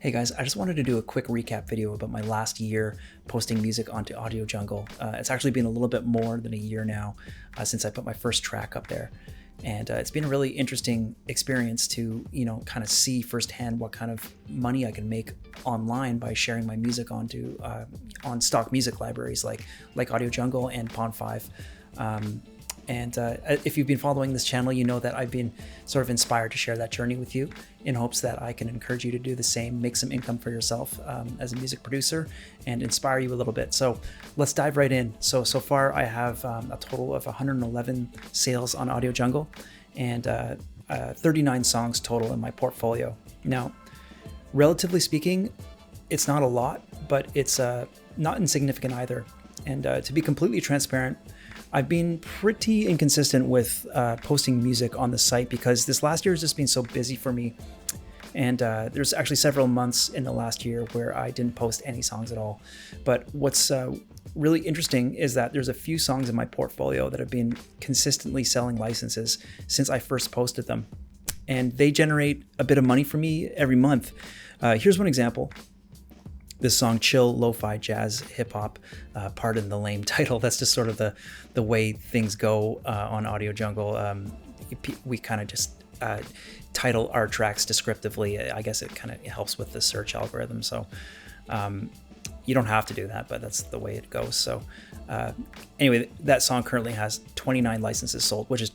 Hey guys, I just wanted to do a quick recap video about my last year posting music onto Audiojungle. It's actually been a little bit more than a year now since I put my first track up there. And it's been a really interesting experience to, kind of see firsthand what kind of money I can make online by sharing my music onto on stock music libraries like Audiojungle and Pond5. And if you've been following this channel, you know that I've been sort of inspired to share that journey with you in hopes that I can encourage you to do the same, make some income for yourself as a music producer, and inspire you a little bit. So let's dive right in. So far I have a total of 111 sales on Audiojungle and 39 songs total in my portfolio. Now, relatively speaking, it's not a lot, but it's not insignificant either. And to be completely transparent, I've been pretty inconsistent with posting music on the site because this last year has just been so busy for me. And there's actually several months in the last year where I didn't post any songs at all. But what's really interesting is that there's a few songs in my portfolio that have been consistently selling licenses since I first posted them. And they generate a bit of money for me every month. Here's one example. This song, Chill Lo-Fi Jazz Hip Hop, pardon the lame title. That's just sort of the way things go on Audiojungle. We kind of just title our tracks descriptively. I guess it kind of helps with the search algorithm. So you don't have to do that, but that's the way it goes. So anyway, that song currently has 29 licenses sold, which is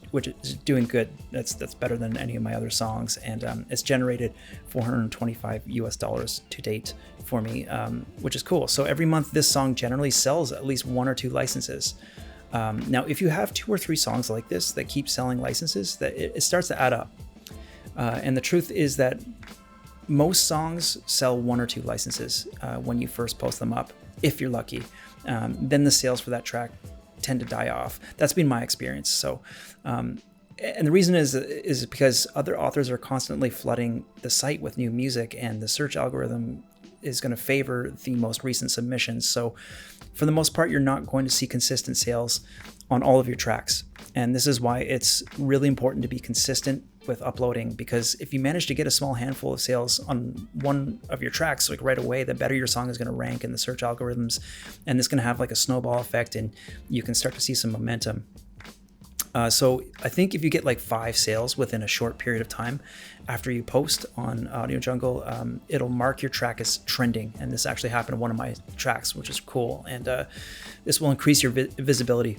doing good. That's better than any of my other songs, and it's generated $425 to date for me, which is cool. So every month, this song generally sells at least 1 or 2 licenses. Now, if you have 2 or 3 songs like this that keep selling licenses, that it starts to add up. And the truth is that most songs sell 1 or 2 licenses when you first post them up, if you're lucky. Then the sales for that track tend to die off. That's been my experience. So, and the reason is because other authors are constantly flooding the site with new music, and the search algorithm is going to favor the most recent submissions. So for the most part, you're not going to see consistent sales on all of your tracks. And this is why it's really important to be consistent with uploading, because if you manage to get a small handful of sales on one of your tracks like right away, the better your song is going to rank in the search algorithms, and it's going to have like a snowball effect, and you can start to see some momentum. So I think if you get like 5 sales within a short period of time after you post on Audiojungle, it'll mark your track as trending. And this actually happened to one of my tracks, which is cool. And this will increase your visibility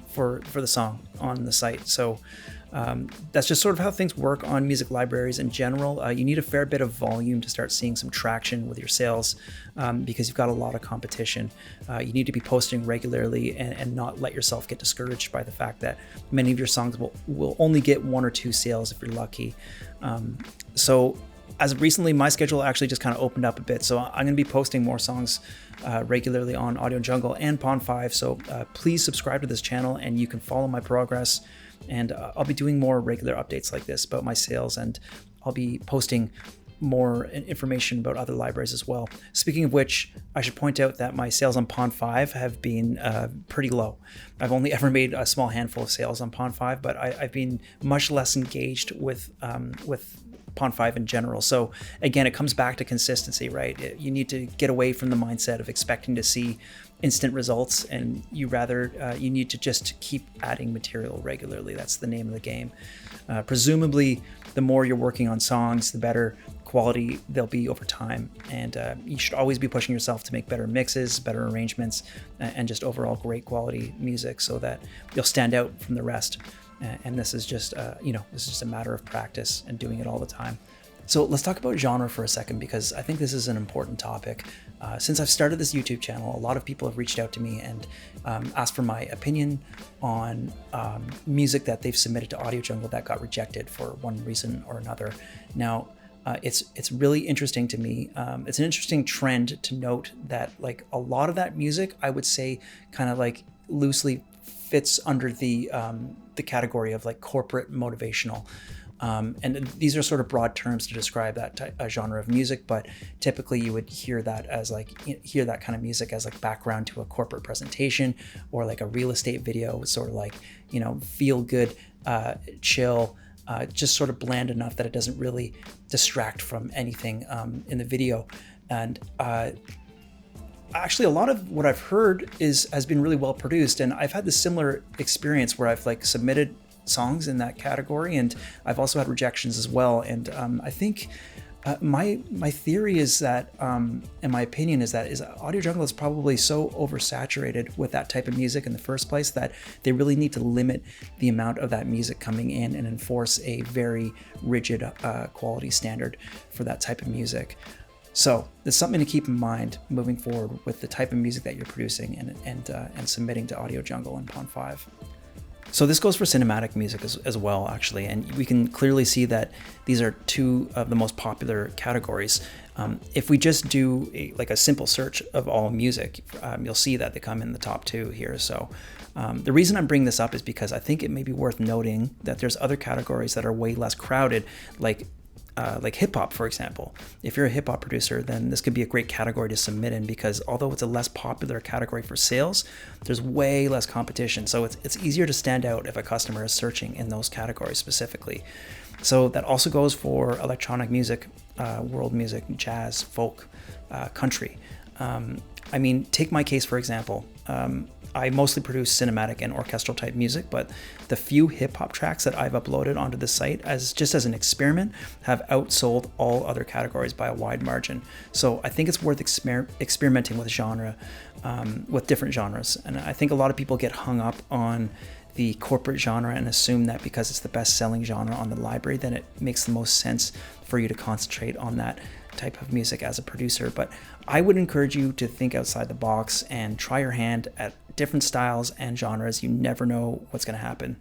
for the song on the site. So that's just sort of how things work on music libraries in general. You need a fair bit of volume to start seeing some traction with your sales because you've got a lot of competition. You need to be posting regularly and not let yourself get discouraged by the fact that many of your songs will only get 1 or 2 sales if you're lucky. So as of recently, my schedule actually just kind of opened up a bit. So I'm going to be posting more songs regularly on Audiojungle and Pond5. So please subscribe to this channel and you can follow my progress. And I'll be doing more regular updates like this about my sales, and I'll be posting more information about other libraries as well. Speaking of which, I should point out that my sales on Pond5 have been pretty low. I've only ever made a small handful of sales on Pond5, but I've been much less engaged with Pond5 in general. So again, it comes back to consistency, right? You need to get away from the mindset of expecting to see instant results, and you need to just keep adding material regularly. That's the name of the game. Presumably, the more you're working on songs, the better quality they'll be over time. And you should always be pushing yourself to make better mixes, better arrangements, and just overall great quality music so that you'll stand out from the rest. And this is just, this is just a matter of practice and doing it all the time. So let's talk about genre for a second, because I think this is an important topic. Since I've started this YouTube channel, a lot of people have reached out to me and asked for my opinion on music that they've submitted to Audiojungle that got rejected for one reason or another. Now, it's really interesting to me. It's an interesting trend to note that like a lot of that music, I would say, kind of like loosely fits under the category of like corporate motivational. And these are sort of broad terms to describe that genre of music, but typically you would hear that kind of music as like background to a corporate presentation or like a real estate video, sort of like, feel good, chill, just sort of bland enough that it doesn't really distract from anything in the video. And actually, a lot of what I've heard has been really well produced, and I've had this similar experience where I've like submitted songs in that category, and I've also had rejections as well. And I think my theory is that, and my opinion is that Audiojungle is probably so oversaturated with that type of music in the first place that they really need to limit the amount of that music coming in and enforce a very rigid quality standard for that type of music. So there's something to keep in mind moving forward with the type of music that you're producing and submitting to Audiojungle and Pond5. So this goes for cinematic music as well, actually, and we can clearly see that these are two of the most popular categories. If we just do a simple search of all music, you'll see that they come in the top two here. So the reason I'm bringing this up is because I think it may be worth noting that there's other categories that are way less crowded, like hip hop, for example. If you're a hip hop producer, then this could be a great category to submit in, because although it's a less popular category for sales, there's way less competition. So it's easier to stand out if a customer is searching in those categories specifically. So that also goes for electronic music, world music, jazz, folk, country. I mean, take my case, for example. I mostly produce cinematic and orchestral type music, but the few hip hop tracks that I've uploaded onto the site just as an experiment have outsold all other categories by a wide margin. So I think it's worth experimenting with genre, with different genres. And I think a lot of people get hung up on the corporate genre and assume that because it's the best selling genre on the library, then it makes the most sense for you to concentrate on that type of music as a producer. But I would encourage you to think outside the box and try your hand at different styles and genres. You never know what's going to happen.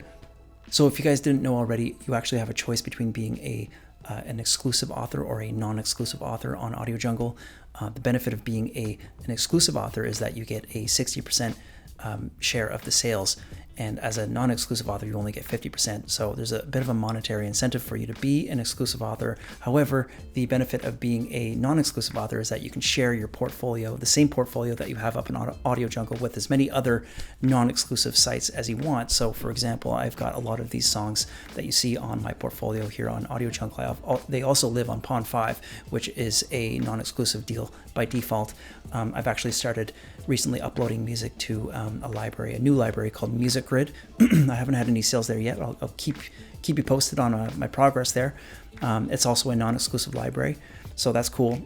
So if you guys didn't know already, you actually have a choice between being an exclusive author or a non-exclusive author on Audiojungle. The benefit of being an exclusive author is that you get a 60% share of the sales, and as a non-exclusive author, you only get 50%. So there's a bit of a monetary incentive for you to be an exclusive author. However, the benefit of being a non-exclusive author is that you can share your portfolio, the same portfolio that you have up in Audiojungle, with as many other non-exclusive sites as you want. So for example, I've got a lot of these songs that you see on my portfolio here on Audiojungle. They also live on Pond5, which is a non-exclusive deal by default. I've actually started recently uploading music to a new library called Music Grid. I haven't had any sales there yet. I'll keep you posted on my progress there. It's also a non-exclusive library, so that's cool.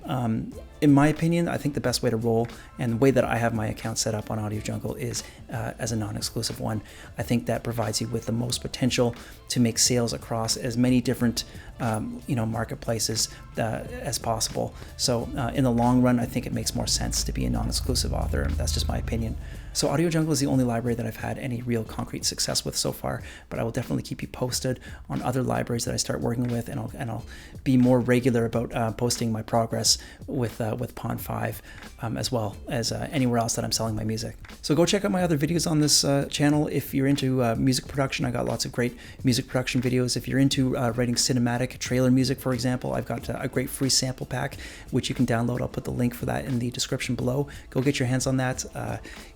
In my opinion, I think the best way to roll, and the way that I have my account set up on Audiojungle, is as a non-exclusive one. I think that provides you with the most potential to make sales across as many different marketplaces as possible. So in the long run, I think it makes more sense to be a non-exclusive author. That's just my opinion. So Audiojungle is the only library that I've had any real concrete success with so far, but I will definitely keep you posted on other libraries that I start working with, and I'll be more regular about posting my progress with Pond5 as well as anywhere else that I'm selling my music. So go check out my other videos on this channel. If you're into music production, I got lots of great music production videos. If you're into writing cinematic trailer music, for example, I've got a great free sample pack which you can download. I'll put the link for that in the description below. Go get your hands on that.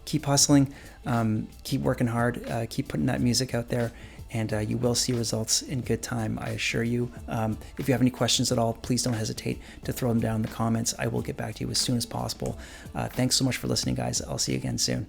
Keep hustling, keep working hard, keep putting that music out there, and you will see results in good time, I assure you. If you have any questions at all, please don't hesitate to throw them down in the comments. I will get back to you as soon as possible. Thanks so much for listening, guys. I'll see you again soon.